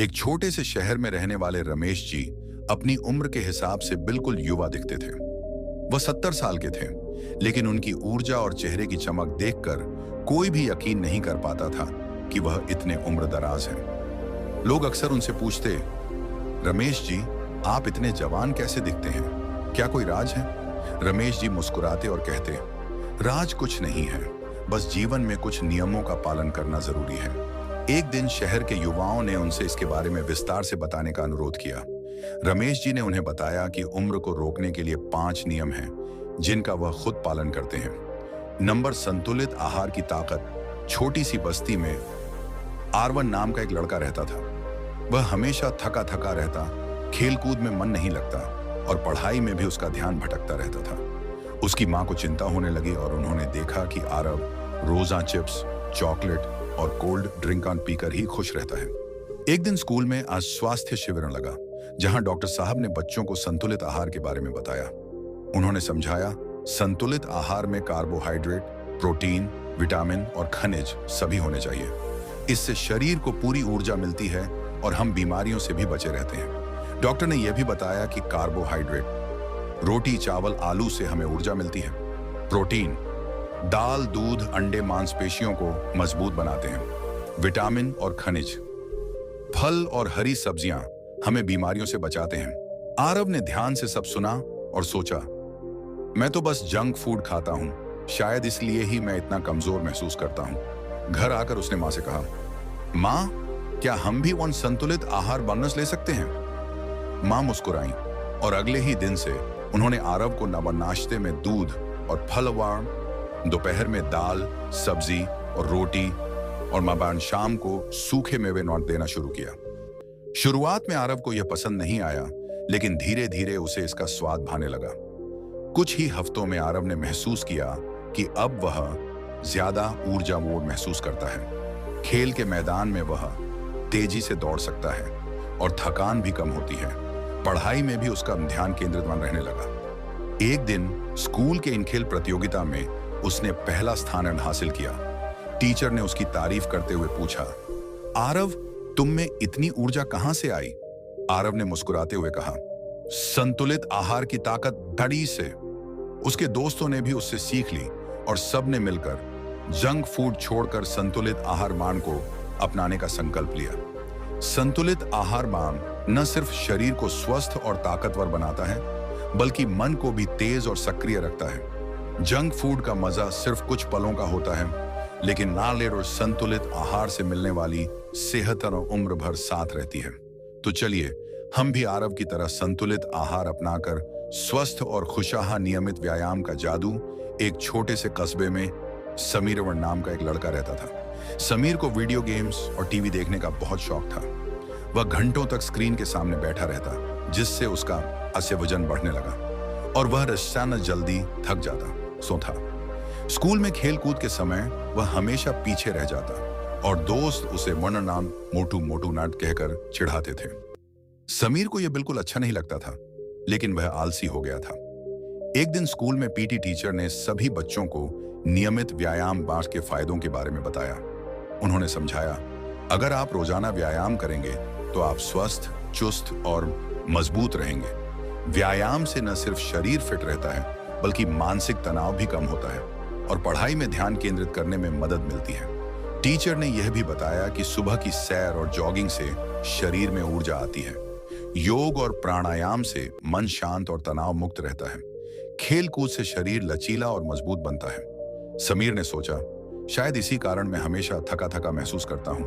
एक छोटे से शहर में रहने वाले रमेश जी अपनी उम्र के हिसाब से बिल्कुल युवा दिखते थे। वह 70 साल के थे, लेकिन उनकी ऊर्जा और चेहरे की चमक देखकर कोई भी यकीन नहीं कर पाता था कि वह इतने उम्रदराज हैं। लोग अक्सर उनसे पूछते, रमेश जी, आप इतने जवान कैसे दिखते हैं? क्या कोई राज है? रमेश जी मुस्कुराते और कहते, राज कुछ नहीं है, बस जीवन में कुछ नियमों का पालन करना जरूरी है। एक दिन शहर के युवाओं ने उनसे इसके बारे में विस्तार से बताने का अनुरोध किया। रमेश जी ने उन्हें बताया कि उम्र को रोकने के लिए 5 नियम हैं, जिनका वह खुद पालन करते हैं। नंबर, संतुलित आहार की ताकत। छोटी सी बस्ती में आरवन नाम का एक लड़का रहता था। वह हमेशा थका थका रहता, खेलकूद में मन नहीं लगता और पढ़ाई में भी उसका ध्यान भटकता रहता था। उसकी माँ को चिंता होने लगी और उन्होंने देखा कि आरव रोजा चिप्स, चॉकलेट और कोल्ड ड्रिंक पीकर ही खुश रहता है। एक दिन स्कूल में आज स्वास्थ्य शिविर लगा, जहां डॉक्टर साहब ने बच्चों को संतुलित आहार के बारे में बताया। उन्होंने समझाया, संतुलित आहार में कार्बोहाइड्रेट, प्रोटीन, विटामिन और खनिज सभी होने चाहिए। इससे शरीर को पूरी ऊर्जा मिलती है और हम बीमारियों से भी बचे रहते हैं। डॉक्टर ने यह भी बताया कि कार्बोहाइड्रेट, रोटी, चावल, आलू से हमें ऊर्जा मिलती है। प्रोटीन, दाल, दूध, अंडे, मांसपेशियों को मजबूत बनाते हैं। विटामिन और खनिज, फल और हरी सब्जियां हमें बीमारियों से बचाते हैं। आरव ने ध्यान से सब सुना और सोचा, मैं तो बस जंक फूड खाता हूं, शायद इसलिए ही मैं इतना कमजोर महसूस करता हूं। घर आकर उसने मां से कहा, मां, क्या हम भी उन संतुलित आहार बोनस ले सकते हैं? मां मुस्कुराई और अगले ही दिन से उन्होंने आरव को नाश्ते में दूध और फलवार, दोपहर में दाल, सब्जी और रोटी और मबान शाम को सूखे मेवे नोट देना शुरू किया। शुरुआत में आरव को यह पसंद नहीं आया, लेकिन धीरे धीरे उसे इसका स्वाद भाने लगा। कुछ ही हफ्तों में आरव ने महसूस किया कि अब वह ज्यादा ऊर्जावान महसूस करता है। खेल के मैदान में वह तेजी से दौड़ सकता है और थकान भी कम होती है। पढ़ाई में भी उसका ध्यान केंद्रित रहने लगा। एक दिन स्कूल के इन खेल प्रतियोगिता में उसने पहला स्थान हासिल किया। टीचर ने उसकी तारीफ करते हुए पूछा, आरव, तुम में इतनी ऊर्जा कहां से आई? आरव ने मुस्कुराते हुए कहा, संतुलित आहार की ताकत धड़ी से। उसके दोस्तों ने भी उससे सीख ली और सबने मिलकर जंक फूड छोड़कर संतुलित आहार मान को अपनाने का संकल्प लिया। संतुलित आहार मान न सिर्फ शरीर को स्वस्थ और ताकतवर बनाता है, बल्कि मन को भी तेज और सक्रिय रखता है। जंक फूड का मजा सिर्फ कुछ पलों का होता है, लेकिन नालेर और संतुलित आहार से मिलने वाली सेहत और उम्र भर साथ रहती है। तो चलिए हम भी आरव की तरह संतुलित आहार अपनाकर स्वस्थ और खुशहाल नियमित व्यायाम का जादू। एक छोटे से कस्बे में समीर नाम का एक लड़का रहता था। समीर को वीडियो गेम्स और टीवी देखने का बहुत शौक था। वह घंटों तक स्क्रीन के सामने बैठा रहता, जिससे उसका अस्य वजन बढ़ने लगा और वह रोजाना जल्दी थक जाता, सोता। स्कूल में खेल कूद के समय वह हमेशा पीछे रह जाता और दोस्त उसे मन नाम मोटू मोटू नाट कहकर चिढ़ाते थे। समीर को यह बिल्कुल अच्छा नहीं लगता था, लेकिन वह आलसी हो गया था। एक दिन स्कूल में पीटी टीचर ने सभी बच्चों को नियमित व्यायाम बांस के फायदों के बारे में बताया। उन्होंने समझाया, अगर आप रोजाना व्यायाम करेंगे तो आप स्वस्थ, चुस्त और मजबूत रहेंगे। व्यायाम से न सिर्फ शरीर फिट रहता है, बल्कि मानसिक तनाव भी कम होता है और पढ़ाई में ध्यान केंद्रित करने में मदद मिलती है। टीचर ने यह भी बताया कि सुबह की सैर और जॉगिंग से शरीर में ऊर्जा आती है। योग और प्राणायाम से मन शांत और तनाव मुक्त रहता है। खेल कूद से शरीर लचीला और मजबूत बनता है। समीर ने सोचा, शायद इसी कारण मैं हमेशा थका थका महसूस करता हूं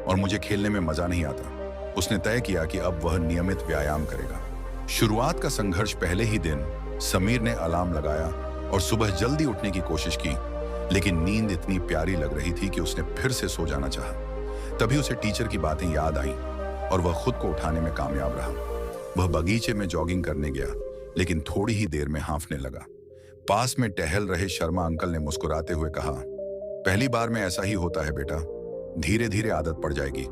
और मुझे खेलने में मजा नहीं आता। उसने तय किया कि अब वह नियमित व्यायाम करेगा। शुरुआत का संघर्ष पहले ही दिन समीर ने अलार्म लगाया और सुबह जल्दी उठने की कोशिश की, लेकिन नींद इतनी प्यारी लग रही थी कि उसने फिर से सो जाना चाहा। तभी उसे टीचर की बातें याद आईं और वह खुद को उठाने में कामयाब रहा। वह बगीचे में जॉगिंग करने गया, लेकिन थोड़ी ही देर में हांफने लगा। पास में टहल रहे शर्मा अंकल ने मुस्कुराते हुए कहा, पहली बार में ऐसा ही होता है बेटा, धीरे धीरे आदत पड़ जाएगी।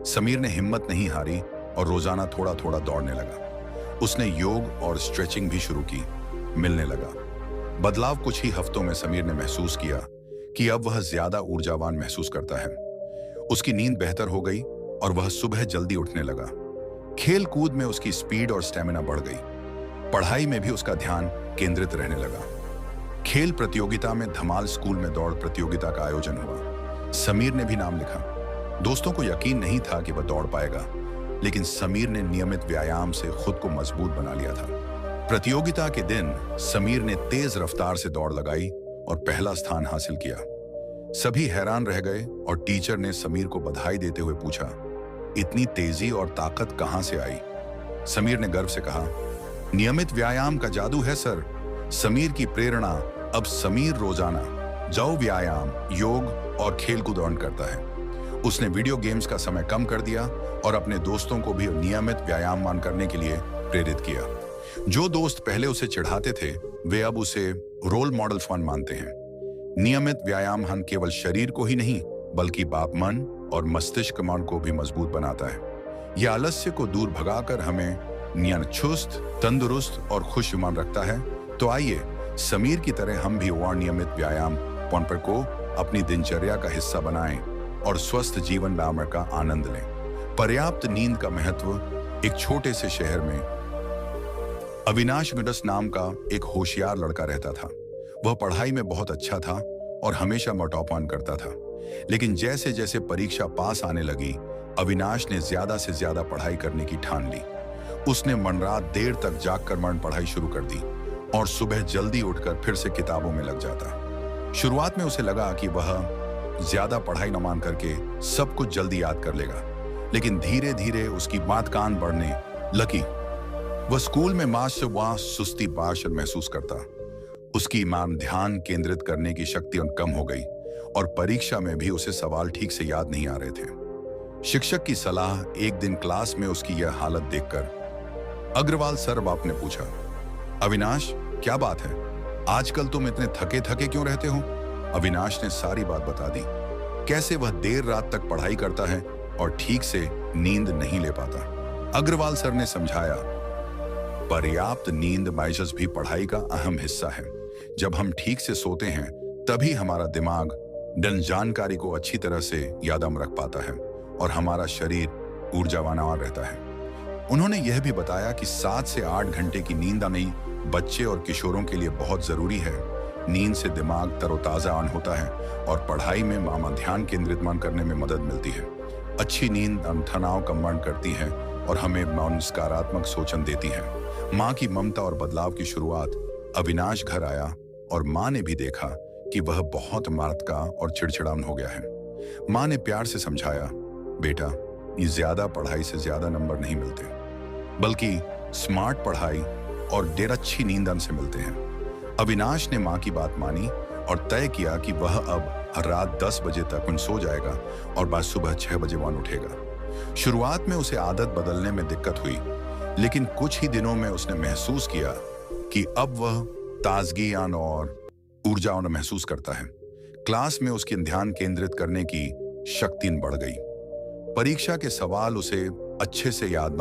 समीर ने हिम्मत नहीं हारी और रोजाना थोड़ा थोड़ा दौड़ने लगा। उसने योग और स्ट्रेचिंग भी शुरू की। मिलने लगा बदलाव। कुछ ही हफ्तों में समीर ने महसूस किया कि अब वह ज्यादा ऊर्जावान महसूस करता है। उसकी नींद बेहतर हो गई और वह सुबह जल्दी उठने लगा। खेल कूद में उसकी स्पीड और स्टेमिना बढ़ गई। पढ़ाई में भी उसका ध्यान केंद्रित रहने लगा। खेल प्रतियोगिता में धमाल स्कूल में दौड़ प्रतियोगिता का आयोजन हुआ। समीर ने भी नाम लिखा। दोस्तों को यकीन नहीं था कि वह दौड़ पाएगा, लेकिन समीर ने नियमित व्यायाम से खुद को मजबूत बना लिया था। प्रतियोगिता के दिन समीर ने तेज रफ्तार से दौड़ लगाई और पहला स्थान हासिल किया। सभी हैरान रह गए और टीचर ने समीर को बधाई देते हुए पूछा, इतनी तेजी और ताकत कहां से आई? समीर ने गर्व से कहा, नियमित व्यायाम का जादू है सर। समीर की प्रेरणा अब समीर रोजाना जाओ व्यायाम, योग और खेल कूद करता है। उसने वीडियो गेम्स का समय कम कर दिया और अपने दोस्तों को भी नियमित व्यायाम करने के लिए प्रेरित किया। जो दोस्त पहले उसे चिढ़ाते थे, वे अब उसे रोल मॉडल फन मानते हैं। नियमित व्यायाम केवल शरीर को ही नहीं, बल्कि बाप मन और मस्तिष्क मन को भी मजबूत बनाता है। यह आलस्य को दूर भगाकर हमें चुस्त, तंदुरुस्त और खुशमान रखता है। तो आइए समीर की तरह हम भी और नियमित व्यायाम को अपनी दिनचर्या का हिस्सा बनाएं और स्वस्थ जीवन का आनंद लें। पर्याप्त नींद का महत्व। एक छोटे से शहर में अविनाश मिडस नाम का एक होशियार लड़का रहता था। वह पढ़ाई में बहुत अच्छा था और हमेशा टॉप करता था। लेकिन जैसे जैसे परीक्षा पास आने लगी, अविनाश ने ज्यादा से ज्यादा पढ़ाई करने की ठान ली। उसने मन रात देर तक जागकर पढ़ाई शुरू कर दी और सुबह जल्दी उठकर फिर से किताबों में लग जाता। शुरुआत में उसे लगा कि वह ज्यादा पढ़ाई न मान करके सब कुछ जल्दी याद कर लेगा, लेकिन धीरे धीरे उसकी बात कान बढ़ने लगी। वह स्कूल में मास्टर वहां सुस्ती बाश महसूस करता। उसकी ईमान ध्यान केंद्रित करने की शक्ति कम हो गई और परीक्षा में भी उसे सवाल ठीक से याद नहीं आ रहे थे। शिक्षक की सलाह। एक दिन क्लास में उसकी यह हालत देखकर अग्रवाल सर बाप ने पूछा, अविनाश क्या बात है, आजकल तुम इतने थके थके क्यों रहते हो? अविनाश ने सारी बात बता दी, कैसे वह देर रात तक पढ़ाई करता है और ठीक से नींद नहीं ले पाता। अग्रवाल सर ने समझाया, पर्याप्त नींद माइजस भी पढ़ाई का अहम हिस्सा है। जब हम ठीक से सोते हैं तभी हमारा दिमाग जानकारी को अच्छी तरह से याद रख पाता है और हमारा शरीर ऊर्जावान रहता है। उन्होंने यह भी बताया कि 7 से 8 घंटे की नींद नहीं बच्चे और किशोरों के लिए बहुत जरूरी है। नींद से दिमाग तरोताजा होता है और पढ़ाई में ध्यान केंद्रित करने में मदद मिलती है। अच्छी नींद तनाव कम करती है और हमें सकारात्मक सोचन देती है। माँ की ममता और बदलाव की शुरुआत। अविनाश घर आया और माँ ने भी देखा कि वह बहुत मार्त का और चिड़चिड़ान हो गया है। माँ ने प्यार से समझाया, बेटा ये ज्यादा पढ़ाई से ज्यादा नंबर नहीं मिलते, बल्कि स्मार्ट पढ़ाई और देर अच्छी नींद से मिलते हैं। अविनाश ने माँ की बात मानी और तय किया कि वह अब हर रात 10 बजे तक सो जाएगा और बाद सुबह 6 बजे उठेगा। शुरुआत में उसे आदत बदलने में दिक्कत हुई, लेकिन कुछ ही दिनों में उसने महसूस किया कि अब वह ताजगी और ऊर्जा महसूस करता है। क्लास में उसकी ध्यान केंद्रित करने की शक्ति बढ़ गई। परीक्षा के सवाल उसे अच्छे से याद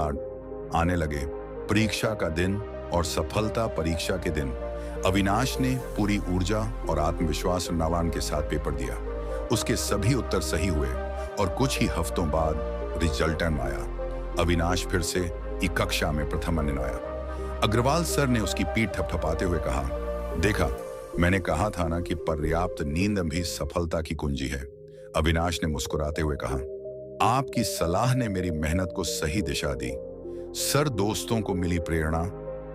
आने लगे। परीक्षा का दिन और सफलता। परीक्षा के दिन अविनाश ने पूरी ऊर्जा और आत्मविश्वास के साथ पेपर दिया। उसके सभी उत्तर सही हुए और कुछ ही हफ्तों बाद रिजल्ट आया। अविनाश फिर से कक्षा में प्रथम आया। अग्रवाल सर ने उसकी पीठ थपथपाते हुए कहा, देखा मैंने कहा था ना कि पर्याप्त नींद भी सफलता की कुंजी है। अविनाश ने मुस्कुराते हुए कहा, आपकी सलाह ने मेरी मेहनत को सही दिशा दी। सर दोस्तों को मिली प्रेरणा।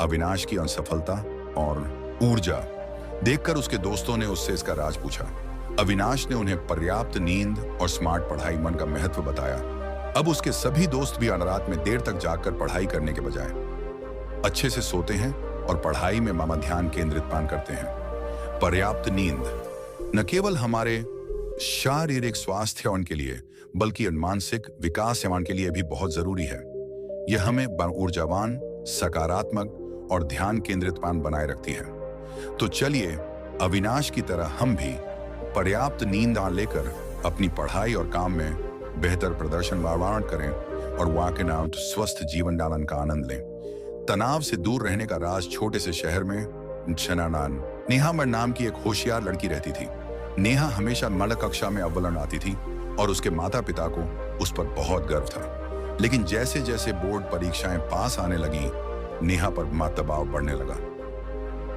अविनाश की असफलता और ऊर्जा देखकर उसके दोस्तों ने उससे इसका राज पूछा। अविनाश ने उन्हें पर्याप्त नींद और स्मार्ट पढ़ाई का महत्व बताया। अब उसके सभी दोस्त भी रात में देर तक जाकर पढ़ाई करने के बजाय अच्छे से सोते हैं और पढ़ाई में ध्यान केंद्रित करते हैं। पर्याप्त नींद न केवल हमारे शारीरिक स्वास्थ्य के लिए, बल्कि मानसिक विकास के लिए भी बहुत जरूरी है। यह हमें ऊर्जावान, सकारात्मक और ध्यान केंद्रित बनाए रखती है। तो चलिए अविनाश की तरह हम भी पर्याप्त नींद लेकर अपनी पढ़ाई और काम में बेहतर प्रदर्शन करें और वाकई स्वस्थ जीवन डालन का आनंद लें। तनाव से दूर रहने का राज। छोटे से शहर में नेहा नाम की एक होशियार लड़की रहती थी। नेहा हमेशा कक्षा में अव्वल आती थी और उसके माता पिता को उस पर बहुत गर्व था। लेकिन जैसे जैसे बोर्ड परीक्षाएं पास आने लगी, नेहा पर दबाव बढ़ने लगा।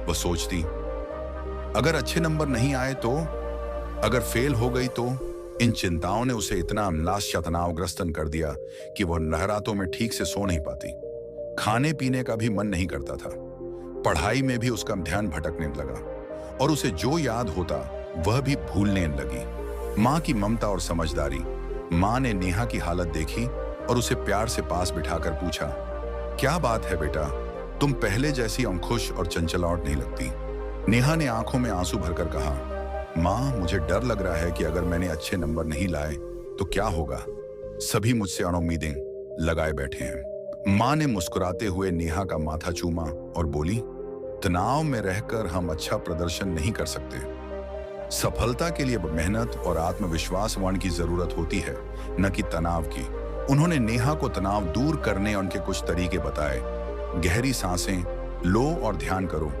वह सोचती, अगर अच्छे नंबर नहीं आए तो, अगर फेल हो गई तो। इन चिंताओं ने उसे इतना अम्लाश तनावग्रस्तन कर दिया कि वह रातों में ठीक से सो नहीं पाती। खाने पीने का भी मन नहीं करता था। पढ़ाई में भी उसका ध्यान भटकने लगा और उसे जो याद होता वह भी भूलने लगी। माँ की ममता और समझदारी। माँ ने नेहा की हालत देखी और उसे प्यार से पास बिठाकर पूछा, क्या बात है बेटा, तुम पहले जैसी अंखुश और चंचलाहट नहीं लगती। नेहा ने आंखों में आंसू भरकर कहा, माँ मुझे डर लग रहा है कि अगर मैंने अच्छे नंबर नहीं लाए तो क्या होगा। सभी मुझसे उम्मीदें लगाए बैठे हैं। माँ ने मुस्कुराते हुए नेहा का माथा चूमा और बोली, तनाव में रहकर हम अच्छा प्रदर्शन नहीं कर सकते। सफलता के लिए मेहनत और आत्मविश्वासवान की जरूरत होती है, न कि तनाव की। उन्होंने नेहा को तनाव दूर करने उनके कुछ तरीके बताए। गहरी सांसें लो और ध्यान करो,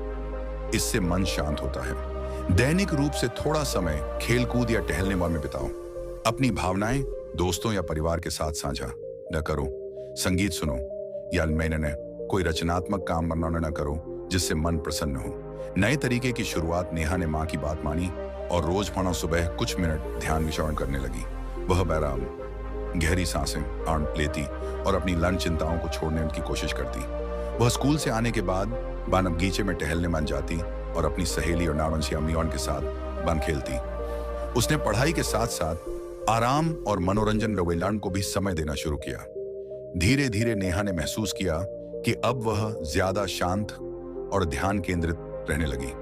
इससे मन शांत होता है। दैनिक रूप से थोड़ा समय खेलकूद या टहलने में बिताओ। अपनी भावनाएं दोस्तों या परिवार के साथ साझा न करो। संगीत सुनो या कोई रचनात्मक काम न करो जिससे मन प्रसन्न हो। नए तरीके की शुरुआत। नेहा ने माँ की बात मानी और रोज मानो सुबह कुछ मिनट ध्यान विचरण करने लगी। वह बैराम गहरी सांसें लेती और अपनी लंच चिंताओं को छोड़ने की कोशिश करती। वह स्कूल से आने के बाद बगीचे में टहलने मन जाती और अपनी सहेली और नावंशी अम्मियों के साथ बन खेलती। उसने पढ़ाई के साथ साथ आराम और मनोरंजन रविलान को भी समय देना शुरू किया। धीरे धीरे नेहा ने महसूस किया कि अब वह ज्यादा शांत और ध्यान केंद्रित रहने लगी।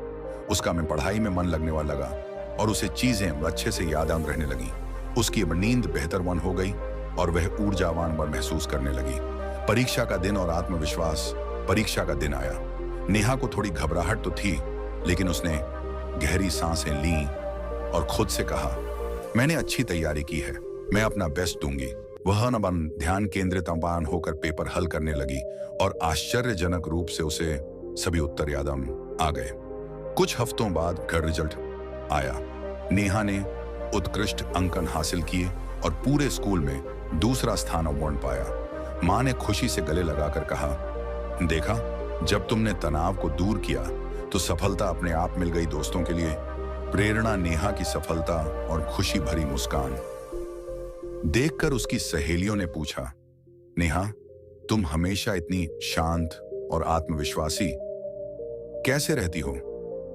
उसका में पढ़ाई में मन लगने वाला लगा और उसे चीजें अच्छे से याद रहने लगी। उसकी नींद बेहतर मन हो गई और वह ऊर्जावान महसूस करने लगी। परीक्षा का दिन और आत्मविश्वास। परीक्षा का दिन आया। नेहा को थोड़ी घबराहट तो थी, लेकिन उसने गहरी सांसें ली और खुद से कहा, मैंने अच्छी तैयारी की है, मैं अपना बेस्ट दूंगी। वह ध्यान केंद्रित होकर पेपर हल करने लगी और आश्चर्यजनक रूप से उसे सभी उत्तर याद आ गए। कुछ हफ्तों बाद घर रिजल्ट आया। नेहा ने उत्कृष्ट अंकन हासिल किए और पूरे स्कूल में दूसरा स्थान अवार्ड पाया। माँ ने खुशी से गले लगाकर कहा, देखा, जब तुमने तनाव को दूर किया तो सफलता अपने आप मिल गई। दोस्तों के लिए प्रेरणा। नेहा की सफलता और खुशी भरी मुस्कान देखकर उसकी सहेलियों ने पूछा, नेहा तुम हमेशा इतनी शांत और आत्मविश्वासी कैसे रहती हो।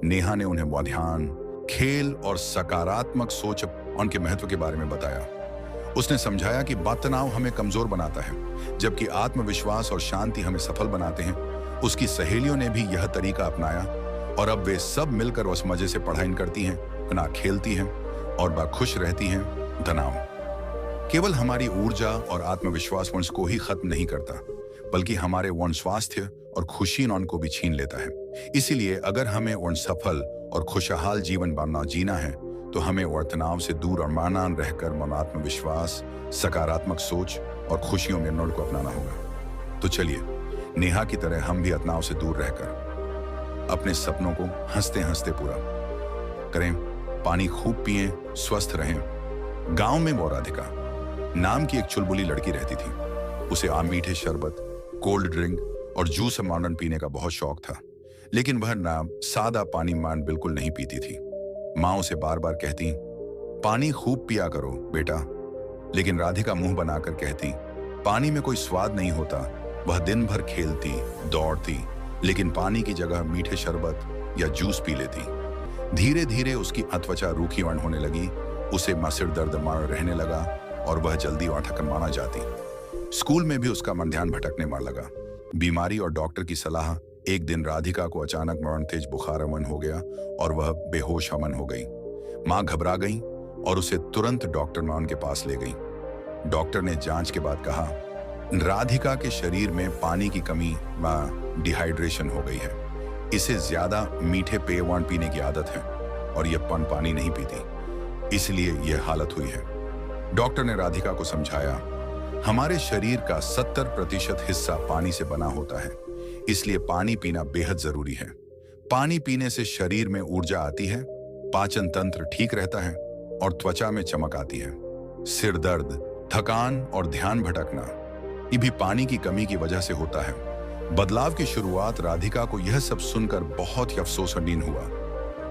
नेहा ने उन्हें ध्यान, खेल और सकारात्मक सोच उनके महत्व के बारे में बताया। उसने समझाया कि तनाव हमें कमजोर बनाता है, जबकि आत्मविश्वास और शांति हमें सफल बनाते हैं। उसकी सहेलियों ने भी यह तरीका अपनाया और अब वे सब मिलकर उस मजे से पढ़ाई करती हैं, अपना खेलती हैं और खुश रहती हैं। तनाव केवल हमारी ऊर्जा और आत्मविश्वास को ही खत्म नहीं करता, बल्कि हमारे स्वास्थ्य और खुशी को भी छीन लेता है। इसीलिए अगर हमें सफल और खुशहाल जीवन जीना है तो हमें तनाव से दूर और मानान रहकर आत्मविश्वास, सकारात्मक सोच और खुशियों में को अपनाना होगा। तो चलिए नेहा की तरह हम भी तनाव से दूर रहकर अपने सपनों को हंसते हंसते पूरा करें। पानी खूब पिएं, स्वस्थ रहें। गांव में वो राधिका नाम की एक चुलबुली लड़की रहती थी। उसे मीठे शरबत, कोल्ड ड्रिंक और जूस मॉडर्न पीने का बहुत शौक था, लेकिन वह सादा पानी बिल्कुल नहीं पीती थी। माँ उसे बार बार कहती, पानी खूब पिया करो बेटा, लेकिन राधिका मुंह बनाकर कहती, पानी में कोई स्वाद नहीं होता। वह दिन भर खेलती, दौड़ती, लेकिन पानी की जगह मीठे शरबत या जूस पी लेती। धीरे धीरे उसकी त्वचा रूखी होने लगी। उसे सिर दर्द रहने लगा और वह जल्दी थकन माना जाती। स्कूल में भी उसका मन ध्यान भटकने लगा। बीमारी और डॉक्टर की सलाह। एक दिन राधिका को अचानक तेज बुखार हो गया और वह बेहोश हो गई। माँ घबरा गई और उसे तुरंत डॉक्टर के पास ले गई। डॉक्टर ने जांच के बाद कहा, राधिका के शरीर में पानी की कमी डिहाइड्रेशन हो गई है। इसे ज्यादा मीठे पेय पीने की आदत है और यह पानी नहीं पीती, इसलिए यह हालत हुई है। डॉक्टर ने राधिका को समझाया, हमारे शरीर का 70% हिस्सा पानी से बना होता है, इसलिए पानी पीना बेहद जरूरी है। पानी पीने से शरीर में ऊर्जा आती है, पाचन तंत्र ठीक रहता है और त्वचा में चमक आती है। सिर दर्द, थकान और ध्यान भटकना, ये भी पानी की कमी की वजह से होता है। बदलाव की शुरुआत राधिका को यह सब सुनकर बहुत ही अफसोसनीय हुआ।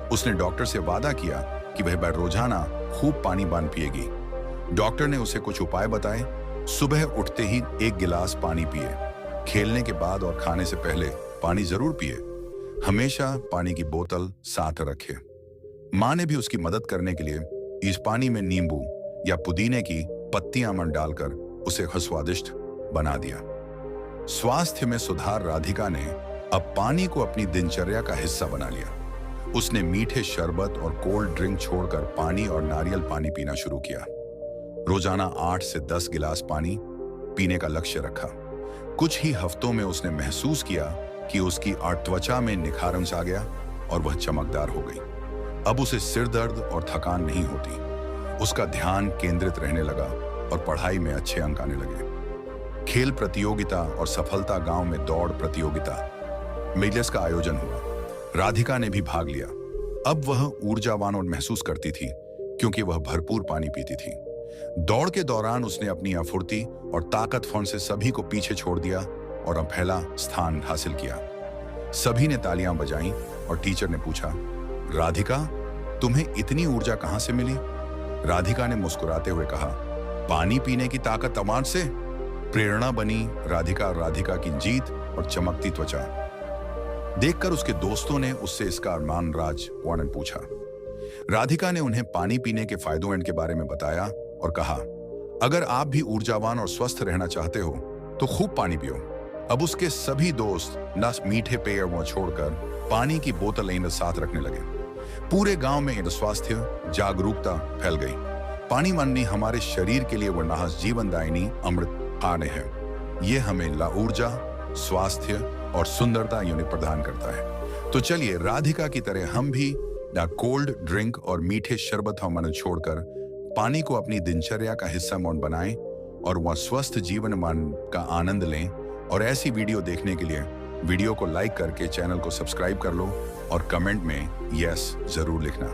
उसने डॉक्टर से वादा किया कि वह रोजाना खूब पानी पिएगी। डॉक्टर ने उसे कुछ उपाय बताए। सुबह उठते ही 1 गिलास पानी पिए, खेलने के बाद और खाने से पहले पानी जरूर पिए, हमेशा पानी की बोतल साथ रखे। माँ ने भी उसकी मदद करने के लिए इस पानी में नींबू या पुदीने की पत्तियां डालकर उसे स्वादिष्ट बना दिया। स्वास्थ्य में सुधार राधिका ने अब पानी को अपनी दिनचर्या का हिस्सा बना लिया। उसने मीठे शरबत और कोल्ड ड्रिंक छोड़कर पानी और नारियल पानी पीना शुरू किया। रोजाना 8 से 10 गिलास पानी पीने का लक्ष्य रखा। कुछ ही हफ्तों में उसने महसूस किया कि उसकी त्वचा में निखार आ गया और वह चमकदार हो गई। अब उसे सिर दर्द और थकान नहीं होती। उसका ध्यान केंद्रित रहने लगा और पढ़ाई में अच्छे अंक आने लगे। खेल प्रतियोगिता और सफलता गांव में दौड़ प्रतियोगिता मेजर्स का आयोजन हुआ। राधिका ने भी भाग लिया। अब वह ऊर्जावान और महसूस करती थी क्योंकि वह भरपूर पानी पीती थी। दौड़ के दौरान उसने अपनी फुर्ती और ताकतवर से सभी को पीछे छोड़ दिया और अब पहला स्थान हासिल किया। सभी ने तालियां बजाईं और टीचर ने पूछा, राधिका, तुम्हें इतनी ऊर्जा कहां से मिली? राधिका ने मुस्कुराते हुए कहा, पानी पीने की ताकत अमांत से प्रेरणा बनी। राधिका की जीत और चमकती त्वचा देखकर उसके दोस्तों ने उससे इसका अरमान राज वर्णन पूछा। राधिका ने उन्हें पानी पीने के फायदों के बारे में बताया और कहा, अगर आप भी ऊर्जावान और स्वस्थ रहना चाहते हो तो खूब पानी पियो। अब उसके सभी दोस्त न मीठे पेय छोड़कर पानी की बोतल साथ रखने लगे। पूरे गांव में स्वास्थ्य जागरूकता फैल गई। पानी माननी हमारे शरीर के लिए वरना जीवनदायिनी अमृत आने हैं। ये हमें ऊर्जा, स्वास्थ्य और सुंदरता प्रदान करता है। तो चलिए राधिका की तरह हम भी कोल्ड ड्रिंक और मीठे शरबत छोड़कर पानी को अपनी दिनचर्या का हिस्सा बनाएं और वह स्वस्थ जीवन मान का आनंद लें। और ऐसी वीडियो देखने के लिए वीडियो को लाइक करके चैनल को सब्सक्राइब कर लो और कमेंट में यस जरूर लिखना।